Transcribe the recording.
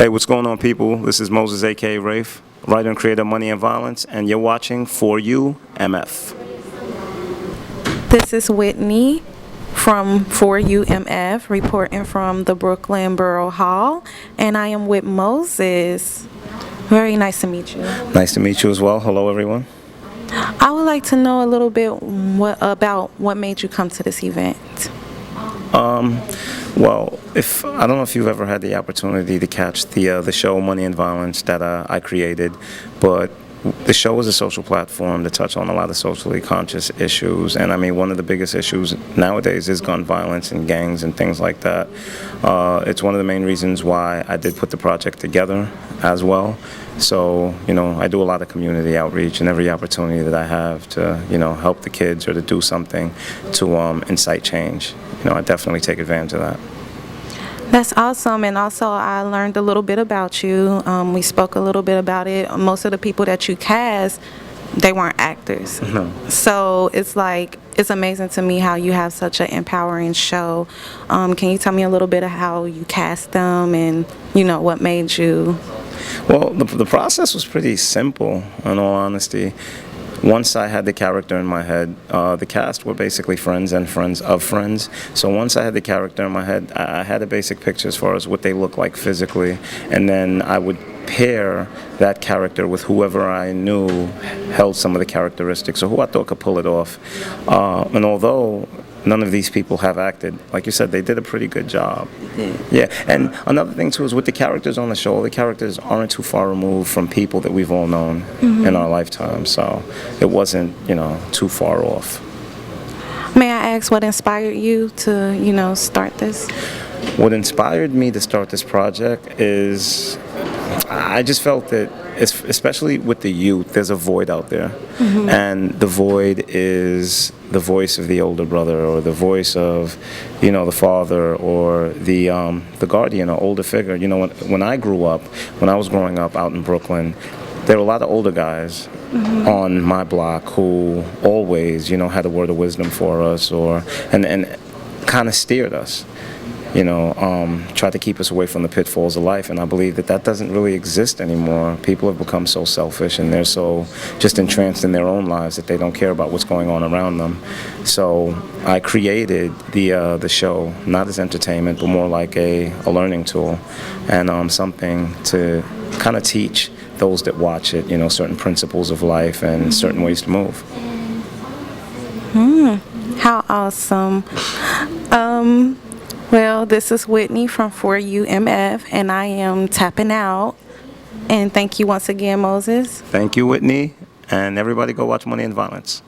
Hey, what's going on, people? This is Moses, aka Rafe, writer and creator of Money and Violence, and you're watching For You MF. This is Whitney from For You MF, reporting from the Brooklyn Borough Hall, and I am with Moses. Very nice to meet you. Nice to meet you as well. Hello, everyone. I would like to know a little bit about what made you come to this event. Well, I don't know if you've ever had the opportunity to catch the show Money and Violence that I created, but the show is a social platform to touch on a lot of socially conscious issues, and I mean, one of the biggest issues nowadays is gun violence and gangs and things like that. It's one of the main reasons why I did put the project together as well. So, I do a lot of community outreach, and every opportunity that I have to, help the kids or to do something to incite change, I definitely take advantage of that. That's awesome, and also I learned a little bit about you. We spoke a little bit about it. Most of the people that you cast, they weren't actors. No. So it's amazing to me how you have such an empowering show. Can you tell me a little bit of how you cast them and, what made you? Well, the process was pretty simple, in all honesty. Once I had the character in my head, the cast were basically friends and friends of friends. So once I had the character in my head, I had a basic picture as far as what they look like physically, and then I would pair that character with whoever I knew held some of the characteristics or who I thought could pull it off. And although none of these people have acted, like you said, they did a pretty good job. Yeah, and another thing too is with the characters on the show, the characters aren't too far removed from people that we've all known in our lifetime, so it wasn't, too far off. May I ask what inspired you to, start this? What inspired me to start this project is I just felt that, especially with the youth, there's a void out there, and the void is the voice of the older brother, or the voice of, the father, or the guardian or older figure. When I grew up, when I was growing up out in Brooklyn, there were a lot of older guys on my block who always, had a word of wisdom for us, and kind of steered us. Try to keep us away from the pitfalls of life, and I believe that doesn't really exist anymore. People have become so selfish, and they're so just entranced in their own lives that they don't care about what's going on around them. So I created the show not as entertainment, but more like a learning tool, and something to kind of teach those that watch it, certain principles of life and certain ways to move. How awesome. Well, this is Whitney from For You MF, and I am tapping out. And thank you once again, Moses. Thank you, Whitney, and everybody go watch Money and Violence.